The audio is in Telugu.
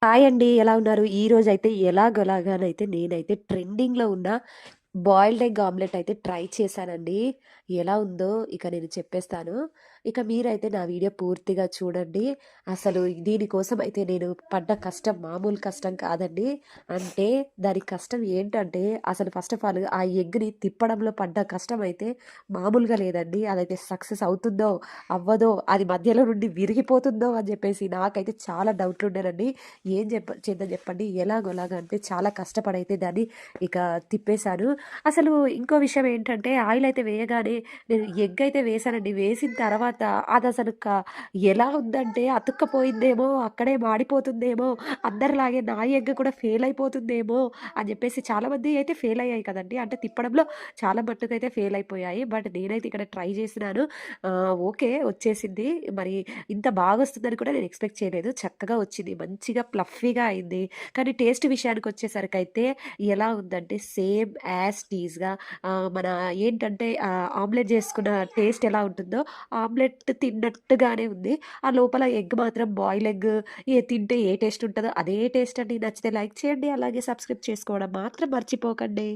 హాయ్ అండి. ఎలా ఉన్నారు? ఈరోజైతే ఎలాగోలాగానైతే నేనైతే ట్రెండింగ్‌లో ఉన్న బాయిల్డ్ ఎగ్ ఆమ్లెట్ అయితే ట్రై చేశానండి. ఎలా ఉందో ఇక నేను చెప్పేస్తాను. ఇక మీరైతే నా వీడియో పూర్తిగా చూడండి. అసలు దీనికోసం అయితే నేను పడ్డ కష్టం మామూలు కష్టం కాదండి. అంటే దాని కష్టం ఏంటంటే అసలు ఫస్ట్ ఆఫ్ ఆల్ ఆ ఎగ్‌ని తిప్పడంలో పడ్డ కష్టం అయితే మామూలుగా లేదండి. అదైతే సక్సెస్ అవుతుందో, అవ్వదో, అది మధ్యలో నుండి విరిగిపోతుందో అని చెప్పేసి నాకైతే చాలా డౌట్లుండేనండి. ఏం చేద్దాం చెప్పండి. ఎలాగోలాగా అంటే చాలా కష్టపడైతే దాన్ని ఇక తిప్పేశాను. అసలు ఇంకో విషయం ఏంటంటే ఆయిల్ అయితే వేయగానే నేను ఎగ్ అయితే వేశానండి. వేసిన తర్వాత అదసలు ఎలా ఉందంటే అతుక్కపోయిందేమో, అక్కడే మాడిపోతుందేమో, అందరిలాగే నా ఎగ్ కూడా ఫెయిల్ అయిపోతుందేమో అని చెప్పేసి చాలామంది అయితే ఫెయిల్ అయ్యాయి కదండీ. అంటే తిప్పడంలో చాలా మట్టుకైతే ఫెయిల్ అయిపోయాయి. బట్ నేనైతే ఇక్కడ ట్రై చేసినాను. ఓకే వచ్చేసింది. మరి ఇంత బాగొస్తుందని కూడా నేను ఎక్స్‌పెక్ట్ చేయలేదు. చక్కగా వచ్చింది. మంచిగా ఫ్లఫీగా అయింది. కానీ టేస్ట్ విషయానికొచ్చేసరికైతే ఎలా ఉందంటే సేమ్ యాజ్ టీజ్‌గా మన ఏంటంటే ఆమ్లెట్ జేసుకున్న టేస్ట్ ఎలా ఉంటుందో ఆమ్లెట్ తిన్నట్టుగానే ఉంది. ఆ లోపల ఎగ్ మాత్రం బాయిల్ ఎగ్ తింటే ఏ టేస్ట్ ఉంటదో అదే టేస్ట్ అండి. నచ్చితే లైక్ చేయండి. అలాగే సబ్స్క్రైబ్ చేసుకోవడం మాత్రం మర్చిపోకండి.